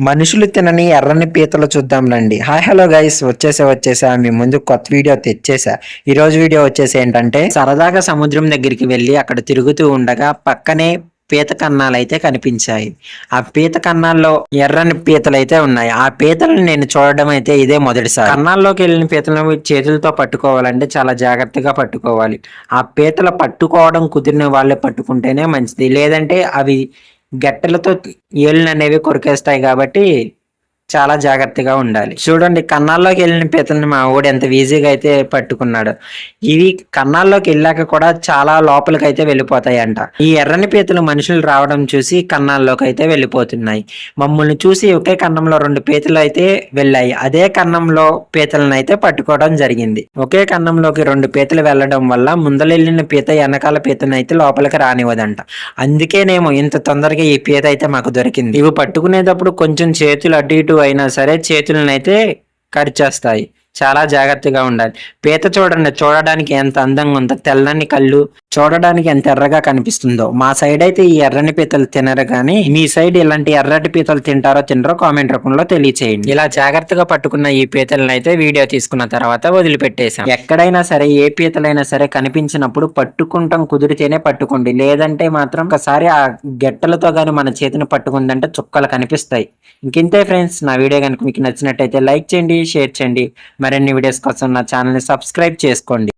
మనుషులు తినని ఎర్రని పీతలు చూద్దాం రండి. హాయ్ హలో గైస్, వచ్చేసా మీ ముందు కొత్త వీడియో తెచ్చేసా. ఈ రోజు వీడియో వచ్చేసి ఏంటంటే, సరదాగా సముద్రం దగ్గరికి వెళ్ళి అక్కడ తిరుగుతూ ఉండగా పక్కనే పీత కన్నాలు అయితే కనిపించాయి. ఆ పీత కన్నాల్లో ఎర్రని పీతలు అయితే ఉన్నాయి. ఆ పీతలను నేను చూడడం అయితే ఇదే మొదటిసారి. కన్నాల్లోకి వెళ్ళిన పీతలను చేతులతో పట్టుకోవాలంటే చాలా జాగ్రత్తగా పట్టుకోవాలి. ఆ పీతలు పట్టుకోవడం కుదిరిన వాళ్ళే పట్టుకుంటేనే మంచిది. లేదంటే అవి గట్టెలతో ఏళ్ళు అనేవి కొరికేస్తాయి కాబట్టి చాలా జాగ్రత్తగా ఉండాలి. చూడండి, కన్నాల్లోకి వెళ్ళిన పీతల్ని మా ఊడు ఎంత ఈజీగా అయితే పట్టుకున్నాడు. ఇవి కన్నాల్లోకి వెళ్ళాక కూడా చాలా లోపలికి అయితే వెళ్ళిపోతాయంట. ఈ ఎర్రని పీతలు మనుషులు రావడం చూసి కన్నాల్లోకి అయితే వెళ్ళిపోతున్నాయి. మమ్మల్ని చూసి ఒకే కన్నంలో 2 పీతలు అయితే వెళ్ళాయి. అదే కన్నంలో పీతలను అయితే పట్టుకోవడం జరిగింది. ఒకే కన్నంలోకి 2 పీతలు వెళ్ళడం వల్ల ముందలెళ్ళిన పీత వెనకాల పీతను అయితే లోపలికి రానివ్వదంట. అందుకేనేమో ఇంత తొందరగా ఈ పీత అయితే మాకు దొరికింది. ఇవి పట్టుకునేటప్పుడు కొంచెం చేతులు అటు ఇటు అయినా సరే చేతులను అయితే కరిచేస్తాయి. చాలా జాగ్రత్తగా ఉండాలి. పీత చూడండి, చూడడానికి ఎంత అందంగా ఉందో. తెల్లని కళ్ళు, చూడడానికి ఎంత ఎర్రగా కనిపిస్తుందో. మా సైడ్ అయితే ఈ ఎర్రని పీతలు తినరు, కానీ మీ సైడ్ ఇలాంటి ఎర్రటి పీతలు తింటారో తినరో కామెంట్ రూపంలో తెలియచేయండి. ఇలా జాగ్రత్తగా పట్టుకున్న ఈ పీతలను అయితే వీడియో తీసుకున్న తర్వాత వదిలిపెట్టేశాం. ఎక్కడైనా సరే ఏ పీతలైనా సరే కనిపించినప్పుడు పట్టుకుంటాం కుదిరితేనే పట్టుకోండి. లేదంటే మాత్రం ఒకసారి ఆ గెట్టలతో గాని మన చేతిని పట్టుకుందంటే చుక్కలు కనిపిస్తాయి. ఇంకింతే ఫ్రెండ్స్, నా వీడియో కనుక మీకు నచ్చినట్టయితే లైక్ చేయండి, షేర్ చేయండి. మరిన్ని వీడియోస్ కోసం నా ఛానల్ని సబ్స్క్రైబ్ చేసుకోండి.